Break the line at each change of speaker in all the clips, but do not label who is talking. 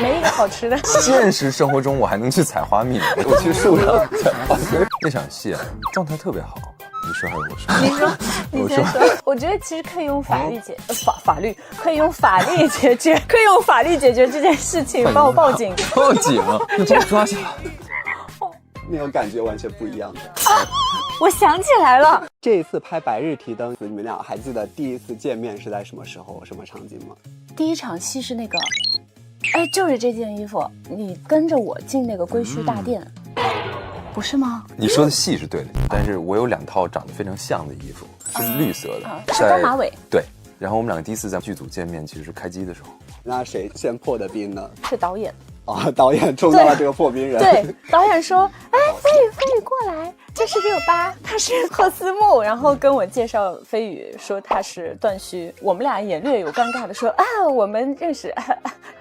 没一个好吃的。
现实生活中我还能去采花蜜，我去树上采花蜜。那场戏啊，状态特别好。你说还是我说？
你说，你先说。我觉得其实可以用法律法律可以用法律解决，可以用法律解决这件事情，帮我报警。
报警啊！你把我抓起来。
那种感觉完全不一样的。
我想起来了，
这一次拍《白日提灯》，你们俩还记得第一次见面是在什么时候、什么场景吗？
第一场戏是那个，哎，就是这件衣服，你跟着我进那个归墟大殿。不是吗？
你说的戏是对的，但是我有2套长得非常像的衣服，是绿色的，
是高马尾。
对，然后我们两个第一次在剧组见面，其实是开机的时候。
那谁先破的冰呢？
是导演。
啊，导演冲到了这个破冰人。
对，导演说：“哎，飞宇过来，这是6-8，他是赫斯木。”然后跟我介绍飞宇，说他是段须。我们俩也略有尴尬的说：“啊，我们认识。”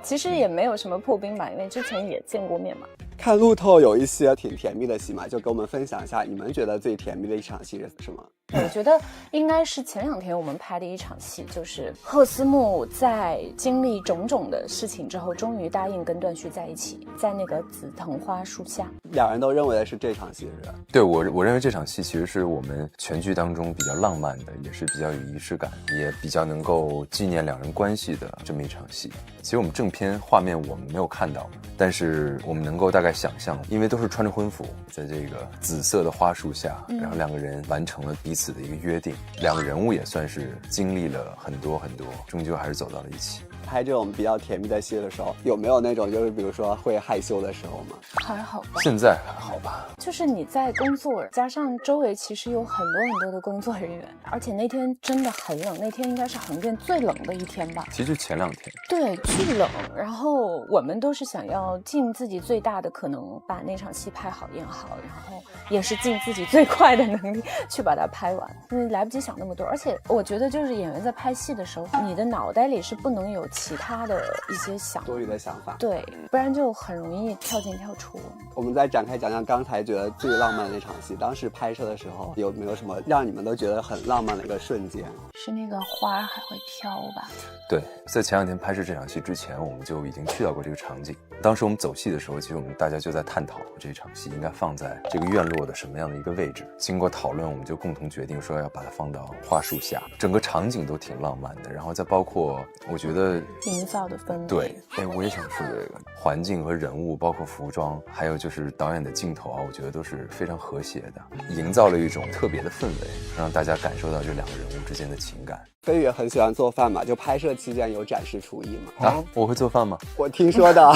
其实也没有什么破冰吧，因为之前也见过面嘛。
看路透有一些挺甜蜜的戏嘛，就跟我们分享一下，你们觉得最甜蜜的一场戏是什么？
我觉得应该是前2天我们拍的一场戏，就是赫斯木在经历种种的事情之后，终于答应跟段须在一起，在那个紫藤花树下。
2人都认为的是这场戏是吧？
对，我认为这场戏其实是我们全剧当中比较浪漫的，也是比较有仪式感，也比较能够纪念2人关系的这么一场戏。其实我们正片画面我们没有看到，但是我们能够大概想象，因为都是穿着婚服，在这个紫色的花树下，然后2个人完成了彼此的一个约定，2个人物也算是经历了很多，终究还是走到了一起。
拍这种比较甜蜜的戏的时候，有没有那种就是比如说会害羞的时候吗？
还好吧，
现在还好吧。
就是你在工作，加上周围其实有很多的工作人员，而且那天真的很冷，那天应该是横店最冷的一天吧。
其实前2天。
对，巨冷。然后我们都是想要尽自己最大的可能把那场戏拍好演好，然后也是尽自己最快的能力去把它拍完，因为来不及想那么多。而且我觉得就是演员在拍戏的时候，你的脑袋里是不能有其他的一些
多余的想法，
对，不然就很容易跳进跳出。
我们再展开讲讲刚才觉得最浪漫的那场戏，当时拍摄的时候有没有什么让你们都觉得很浪漫的一个瞬间？
是那个花还会飘吧？
对，在前2天拍摄这场戏之前，我们就已经去到过这个场景。当时我们走戏的时候，其实我们大家就在探讨这场戏应该放在这个院落的什么样的一个位置。经过讨论，我们就共同决定说要把它放到花树下，整个场景都挺浪漫的。然后再包括我觉得
营造的氛围，
对，我也想说这个环境和人物，包括服装，还有就是导演的镜头啊，我觉得都是非常和谐的，营造了一种特别的氛围，让大家感受到这2个人物之间的情感。
飞宇很喜欢做饭嘛，就拍摄期间有展示厨艺吗？
啊，我会做饭吗？
我听说的。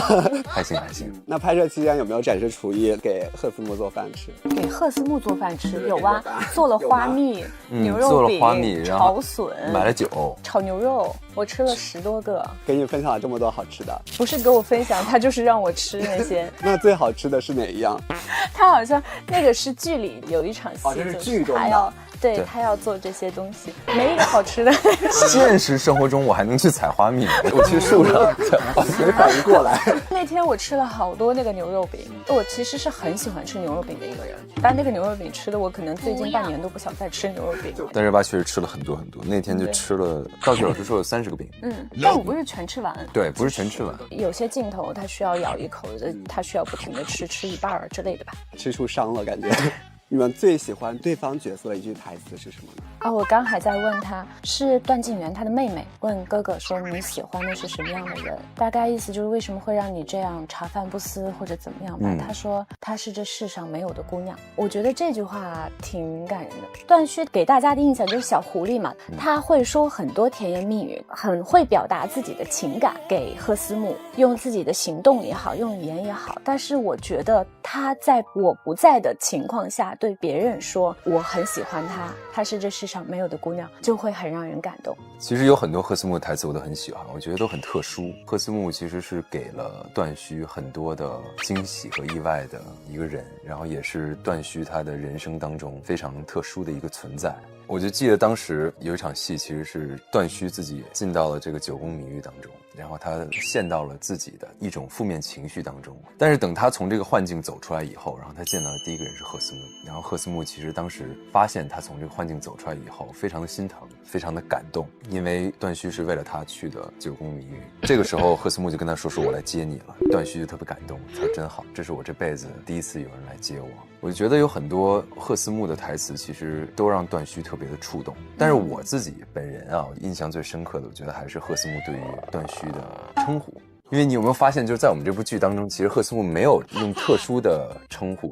还行。
那拍摄期间有没有展示厨艺给赫斯木做饭吃？
给赫斯木做饭吃有啊，做了花蜜、牛肉饼、
做了花蜜，
炒笋，
买了酒，
炒牛肉，我吃了10多个。
给你分享了这么多好吃的，
不是给我分享，他就是让我吃那些。
那最好吃的是哪一样？
他好像那个是剧里有一场戏，
这是剧中
的。对，他要做这些东西，没一个好吃的。
现实生活中我还能去采花蜜，我去树上采花蜜，
没反应过来。
那天我吃了好多那个牛肉饼，我其实是很喜欢吃牛肉饼的一个人，但那个牛肉饼吃的我可能最近半年都不想再吃牛肉饼。
但是吧，确实吃了很多，那天就吃了，道具老师说有30个饼。
但我不是全吃完。
对，不是全吃完。有
些镜头他需要咬一口，他需要不停的吃一半之类的吧。
吃出伤了感觉。你们最喜欢对方角色的一句台词是什么呢？
我刚还在问他，是段静媛她的妹妹问哥哥说你喜欢的是什么样的人，大概意思就是为什么会让你这样茶饭不思或者怎么样吧。他说她是这世上没有的姑娘。我觉得这句话挺感人的。段须给大家的印象就是小狐狸嘛，他会说很多甜言蜜语，很会表达自己的情感给赫斯木，用自己的行动也好，用语言也好。但是我觉得他在我不在的情况下对别人说我很喜欢她，她是这世上没有的姑娘，就会很让人感动。
其实有很多赫斯木的台词我都很喜欢，我觉得都很特殊。赫斯木其实是给了段须很多的惊喜和意外的一个人，然后也是段须他的人生当中非常特殊的一个存在。我就记得当时有一场戏，其实是段须自己进到了这个九宫谜狱当中，然后他陷到了自己的一种负面情绪当中。但是等他从这个幻境走出来以后，然后他见到的第一个人是赫斯木，然后赫斯木其实当时发现他从这个幻境走出来以后非常的心疼，非常的感动，因为段旭是为了他去的九宫迷域。这个时候贺思木就跟他说我来接你了，段旭就特别感动，他说真好，这是我这辈子第一次有人来接我。我觉得有很多贺思木的台词其实都让段旭特别的触动，但是我自己本人啊，印象最深刻的我觉得还是贺思木对于段旭的称呼。因为你有没有发现，就是在我们这部剧当中，其实贺思木没有用特殊的称呼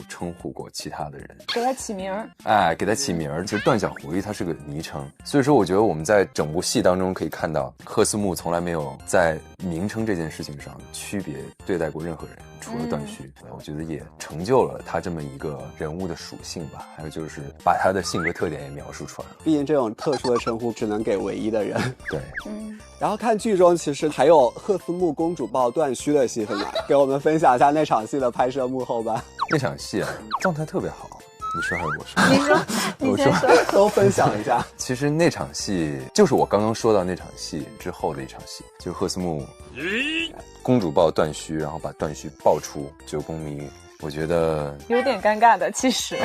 过其他的人，
给他起名儿，
给他起名儿。其实段小狐狸它是个昵称，所以说我觉得我们在整部戏当中可以看到，贺思木从来没有在名称这件事情上区别对待过任何人，除了段旭。我觉得也成就了他这么一个人物的属性吧，还有就是把他的性格特点也描述出来了。
毕竟这种特殊的称呼只能给唯一的人。
对，
然后看剧中其实还有贺思木公主抱段旭的戏份嘛，给我们分享一下那场戏的拍摄幕后吧。
那场戏啊，状态特别好。你说还是我说？
你说，你先说，
都分享一下。
其实那场戏就是我刚刚说到那场戏之后的一场戏，就是贺思木公主抱段旭，然后把段旭抱出九宫迷域。我觉得
有点尴尬的，其实，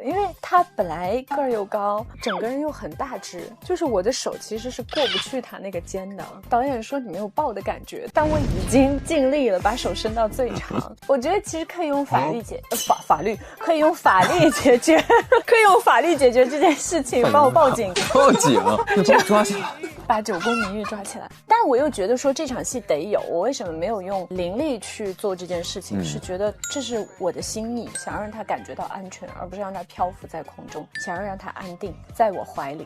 因为他本来个儿又高，整个人又很大只，就是我的手其实是过不去他那个肩的。导演说你没有抱的感觉，但我已经尽力了，把手伸到最长。我觉得其实可以用法律可以用法律解决，可以用法律解决这件事情，帮我报警，
报警，你把我抓起来。
把九宫迷域抓起来。但我又觉得说这场戏得有，我为什么没有用灵力去做这件事情，是觉得这是我的心意，想要让他感觉到安全，而不是让他漂浮在空中，想要让他安定在我怀里。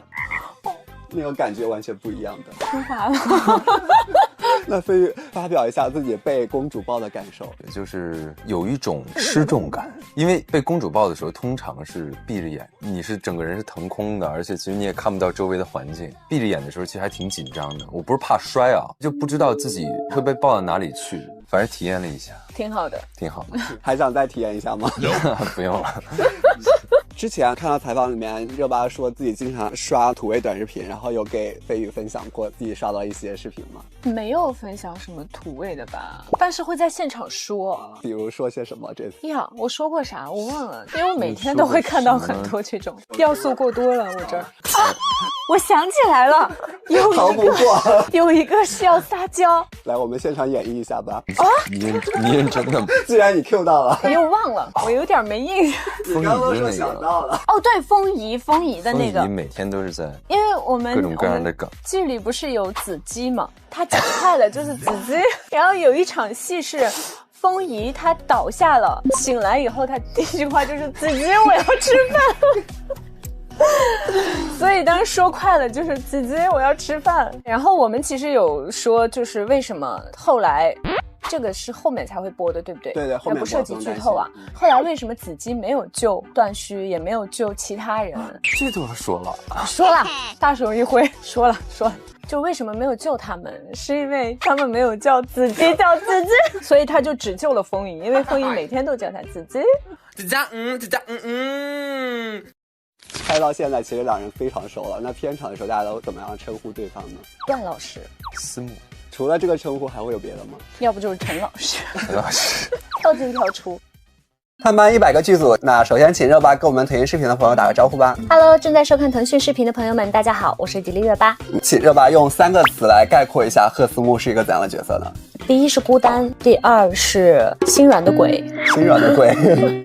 那种感觉完全不一样的。
听话了。
那飞宇发表一下自己被公主抱的感受。
就是有一种失重感，因为被公主抱的时候通常是闭着眼，你是整个人是腾空的，而且其实你也看不到周围的环境。闭着眼的时候其实还挺紧张的，我不是怕摔啊，就不知道自己会被抱到哪里去，反正体验了一下，
挺好的，
挺好的。
还想再体验一下吗？
不用了。
之前看到采访里面，热巴说自己经常刷土味短视频，然后有给飞宇分享过自己刷到一些视频吗？
没有分享什么土味的吧，但是会在现场说。
比如说些什么这次？
呀，我说过啥？我忘了，因为我每天都会看到很多这种要素过多了，我这儿。啊，我想起来了，有一个是要撒娇。
来，我们现场演绎一下吧。
啊，你认真的吗？
既然你 Q 到了，
我又忘了，我有点没印象。
你刚刚说想到了。
哦，对，风仪的那个。
风仪每天都是在，
因为我们
各种各样的梗。
剧里不是有子鸡吗？他讲快了就是子鸡，然后有一场戏是。风仪她倒下了，醒来以后她第一句话就是子鸡我要吃饭。所以当时说快了就是子鸡我要吃饭。然后我们其实有说就是为什么后来这个是后面才会播的，对不对？
对对，后面
不涉及剧透啊。后来为什么子姬没有救段旭，也没有救其他人？
这都要说了，
大手一挥，说了。就为什么没有救他们，是因为他们没有叫子姬，叫子姬，所以他就只救了风仪，因为风仪每天都叫他子姬。
拍到现在，其实两人非常熟了。那片场的时候，大家都怎么样称呼对方呢？
段老师、
思慕。
除了这个称呼，还会有别的吗？
要不就是陈老师。
陈老师，
跳进跳出。
探班100个剧组，那首先请热巴跟我们腾讯视频的朋友打个招呼吧。
Hello， 正在收看腾讯视频的朋友们，大家好，我是迪丽热巴。
请热巴用3个词来概括一下贺思木是一个怎样的角色呢？
第一是孤单，第二是心软的鬼，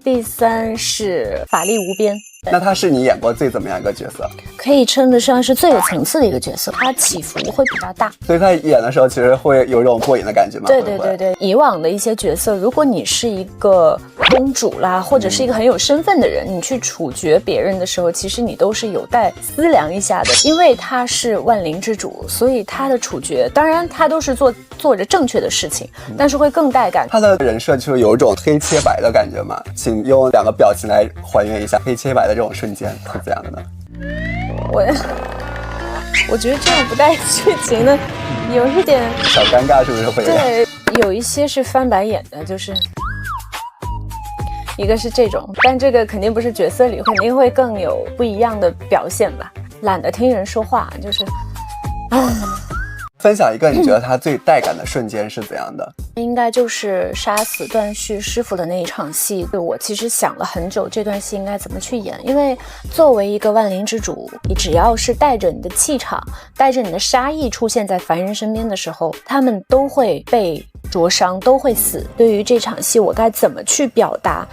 第三是法力无边。
那他是你演过最怎么样一个角色？
可以称得上是最有层次的一个角色，他起伏会比较大，
所以他演的时候其实会有一种过瘾的感觉吗？
对，以往的一些角色，如果你是一个公主啦，或者是一个很有身份的人，你去处决别人的时候，其实你都是有待思量一下的，因为他是万灵之主，所以他的处决，当然他都是做着正确的事情，但是会更带感。
他的人设就是有一种黑切白的感觉嘛，请用2个表情来还原一下黑切白的这种瞬间是怎样的呢？我
觉得这样不带剧情的有一点
小尴尬，是不是会？
对，有一些是翻白眼的，就是一个是这种，但这个肯定不是角色里，肯定会更有不一样的表现吧。懒得听人说话，就是
分享一个你觉得他最带感的瞬间是怎样的？
应该就是杀死段旭师傅的那一场戏。我其实想了很久，这段戏应该怎么去演，因为作为一个万灵之主，你只要是带着你的气场，带着你的杀意出现在凡人身边的时候，他们都会被灼伤，都会死。对于这场戏，我该怎么去表达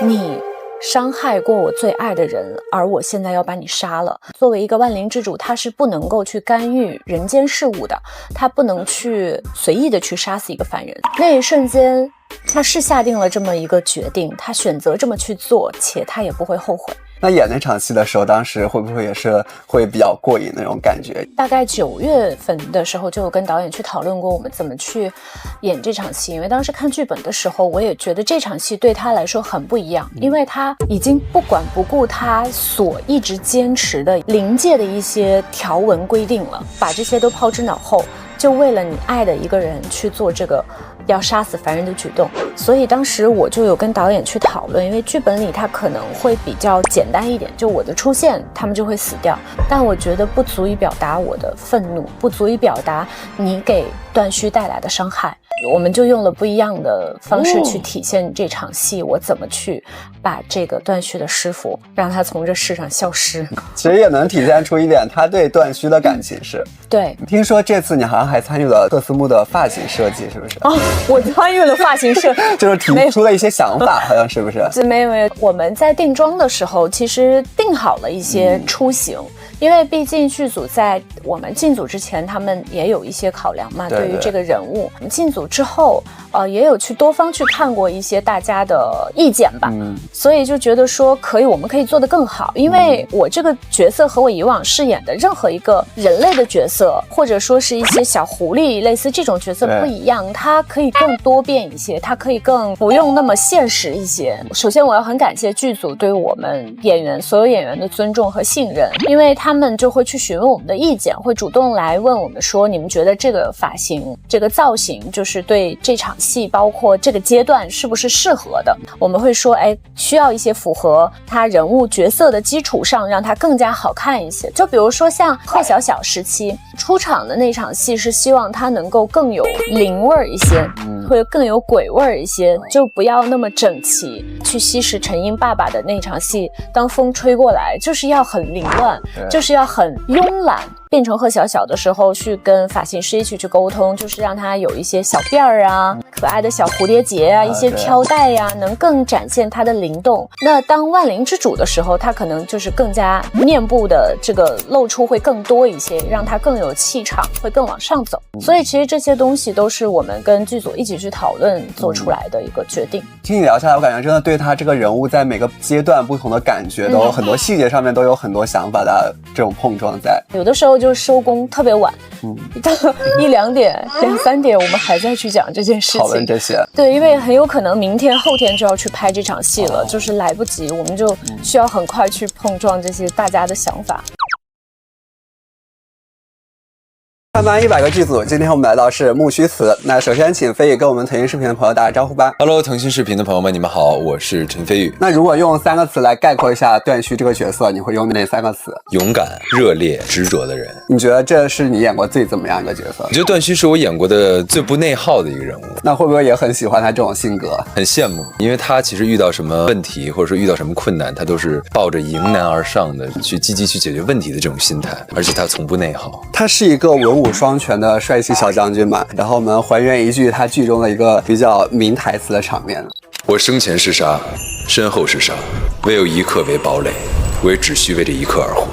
你伤害过我最爱的人，而我现在要把你杀了。作为一个万灵之主，他是不能够去干预人间事物的，他不能去随意的去杀死一个凡人。那一瞬间，他是下定了这么一个决定，他选择这么去做，且他也不会后悔。
那演那场戏的时候，当时会不会也是会比较过瘾那种感觉？
大概9月份的时候，就有跟导演去讨论过我们怎么去演这场戏。因为当时看剧本的时候，我也觉得这场戏对他来说很不一样，因为他已经不管不顾他所一直坚持的灵界的一些条文规定了，把这些都抛之脑后，就为了你爱的一个人去做这个要杀死凡人的举动。所以当时我就有跟导演去讨论，因为剧本里他可能会比较简单一点，就我的出现他们就会死掉，但我觉得不足以表达我的愤怒，不足以表达你给段旭带来的伤害。我们就用了不一样的方式去体现这场戏，我怎么去把这个段旭的师傅让他从这世上消失。
其实也能体现出一点他对段旭的感情是。
对，
听说这次你好像还参与了赫斯木的发型设计，是不是？
哦，我参与了发型设计，
就是提出了一些想法，好像是不是？
没有，我们在定妆的时候其实定好了一些出行。因为毕竟剧组在我们进组之前，他们也有一些考量嘛，对于这个人物。我们进组之后，也有去多方去看过一些大家的意见吧，所以就觉得说我们可以做得更好。因为我这个角色和我以往饰演的任何一个人类的角色，或者说是一些小狐狸类似这种角色不一样，它可以更多变一些，它可以更不用那么现实一些。首先我要很感谢剧组对我们所有演员的尊重和信任，因为他们就会去询问我们的意见，会主动来问我们说，你们觉得这个发型这个造型就是对这场戏包括这个阶段是不是适合的。我们会说需要一些符合他人物角色的基础上让他更加好看一些。就比如说像贺小小时期出场的那场戏，是希望他能够更有灵味一些，会更有鬼味一些，就不要那么整齐。去吸食陈英爸爸的那场戏，当风吹过来就是要很凌乱，就是要很慵懒。变成贺小小的时候，去跟发型师一起去沟通，就是让他有一些小辫儿啊，可爱的小蝴蝶结啊，一些飘带呀，能更展现他的灵动。那当万灵之主的时候，他可能就是更加面部的这个露出会更多一些，让他更有气场，会更往上走。所以其实这些东西都是我们跟剧组一起去讨论做出来的一个决定。
听你聊下来，我感觉真的对他这个人物在每个阶段不同的感觉，都有很多细节上面都有很多想法的这种碰撞在。
有的时候就收工特别晚，到1、2点、2、3点，我们还在去讲这件事情，
讨论这些。
对，因为很有可能明天、后天就要去拍这场戏了，就是来不及，我们就需要很快去碰撞这些大家的想法。
看完100个剧组，今天我们来到是木须词。那首先请飞宇跟我们腾讯视频的朋友打个招呼吧。
Hello， 腾讯视频的朋友们，你们好，我是陈飞宇。
那如果用3个词来概括一下段旭这个角色，你会用哪3个词？
勇敢、热烈、执着的人。
你觉得这是你演过最怎么样一个角色？
我觉得段旭是我演过的最不内耗的一个人物。
那会不会也很喜欢他这种性格？
很羡慕，因为他其实遇到什么问题，或者说遇到什么困难，他都是抱着迎难而上的去积极去解决问题的这种心态，而且他从不内耗。
他是一个文武双全的帅气小将军嘛，然后我们还原一句他剧中的一个比较名台词的场面：
我生前是沙，身后是沙，唯有一刻为堡垒，我也只需为这一刻而活。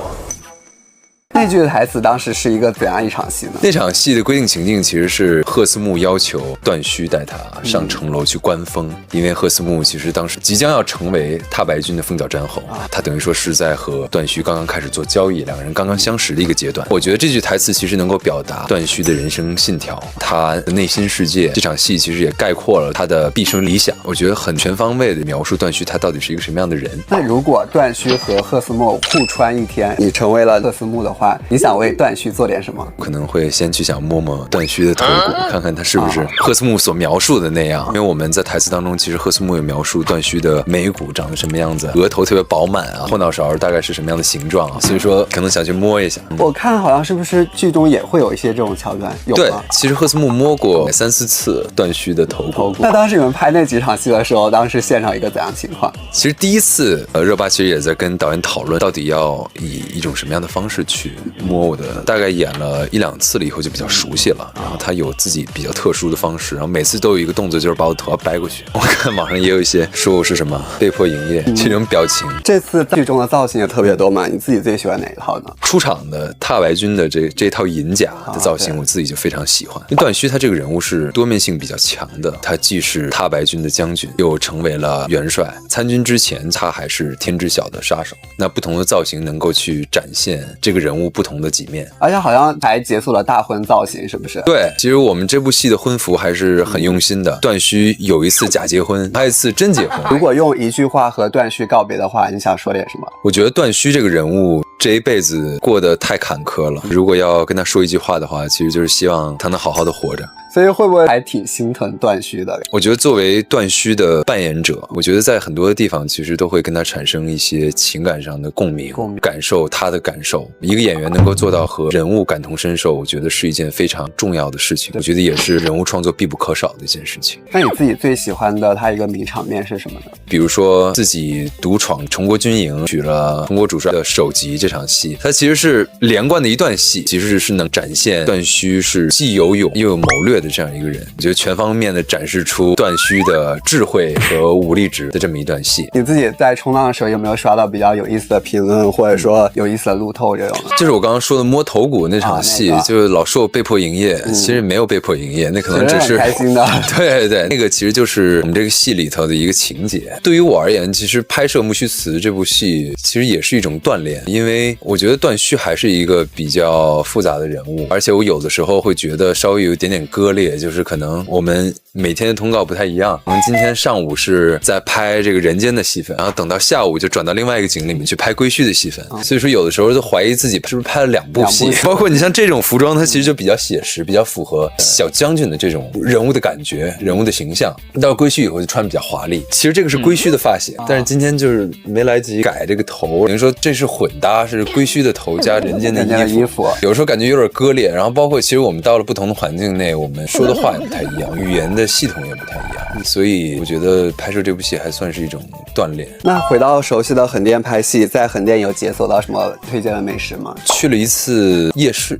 那句台词当时是一个怎样一场戏呢？
那场戏的规定情境其实是赫斯木要求段旭带他上城楼去观风，因为赫斯木其实当时即将要成为踏白军的凤角战侯，他等于说是在和段旭刚刚开始做交易，两个人刚刚相识的一个阶段。我觉得这句台词其实能够表达段旭的人生信条，他的内心世界。这场戏其实也概括了他的毕生理想，我觉得很全方位的描述段旭他到底是一个什么样的人。
那如果段旭和赫斯木互穿一天，你成为了赫斯木的话，话，你想为段旭做点什么？
可能会先去想摸摸段旭的头骨，看看他是不是赫斯木所描述的那样。因为我们在台词当中，其实赫斯木有描述段旭的眉骨长得什么样子，额头特别饱满啊，后脑勺大概是什么样的形状啊，所以说可能想去摸一下。
我看好像是不是剧中也会有一些这种桥段？有吗？
对，其实赫斯木摸过3、4次段旭的头骨。
那当时你们拍那几场戏的时候，当时现场一个怎样情况？
其实第一次，热巴其实也在跟导演讨论，到底要以一种什么样的方式去摸我的。大概演了1、2次了以后就比较熟悉了，然后他有自己比较特殊的方式，然后每次都有一个动作，就是把我头发掰过去。我看网上也有一些说我是什么被迫营业这种表情。
这次剧中的造型也特别多嘛，你自己最喜欢哪一套呢？
出场的踏白军的这套银甲的造型，我自己就非常喜欢。因为段旭他这个人物是多面性比较强的，他既是踏白军的将军，又成为了元帅。参军之前，他还是天之晓的杀手。那不同的造型能够去展现这个人物不同的几面。
而且好像还结束了大婚造型，是不是？
对，其实我们这部戏的婚服还是很用心的。段旭有一次假结婚，还有一次真结婚。
如果用一句话和段旭告别的话，你想说点什么？
我觉得段旭这个人物这一辈子过得太坎坷了。如果要跟他说一句话的话，其实就是希望他能好好的活着。
所以会不会还挺心疼段旭的？
我觉得作为段旭的扮演者，我觉得在很多的地方其实都会跟他产生一些情感上的共鸣，感受他的感受。一个演员能够做到和人物感同身受，我觉得是一件非常重要的事情。我觉得也是人物创作必不可少的一件事情。
那你自己最喜欢的他一个名场面是什么呢？
比如说自己独闯崇国军营，取了崇国主帅的首级这场戏，它其实是连贯的一段戏，其实是能展现段旭是既有勇又有谋略的这样一个人。我觉得全方面的展示出段旭的智慧和武力值的这么一段戏。
你自己在冲浪的时候有没有刷到比较有意思的评论，或者说有意思的路透这种？
就是我刚刚说的摸头骨那场戏，就是老说我被迫营业，其实没有被迫营业，那可能只是
开心的。
对对，那个其实就是我们这个戏里头的一个情节。对于我而言，其实拍摄《木须辞》这部戏其实也是一种锻炼，因为我觉得段旭还是一个比较复杂的人物，而且我有的时候会觉得稍微有一点点割裂，就是可能我们每天的通告不太一样，我们今天上午是在拍这个人间的戏份，然后等到下午就转到另外一个景里面去拍归墟的戏份，所以说有的时候就怀疑自己是不是拍了2部戏。包括你像这种服装，它其实就比较写实，比较符合小将军的这种人物的感觉，人物的形象。到归墟以后就穿比较华丽，其实这个是归墟的发型，但是今天就是没来及改这个头，等于说这是混搭，是归墟的头加人间的衣服，有时候感觉有点割裂。然后包括其实我们到了不同的环境内，我们说的话也不太一样，语言的系统也不太一样，所以我觉得拍摄这部戏还算是一种锻炼。
那回到熟悉的横店拍戏，在横店有解锁到什么推荐的美食吗？
去了一次夜市，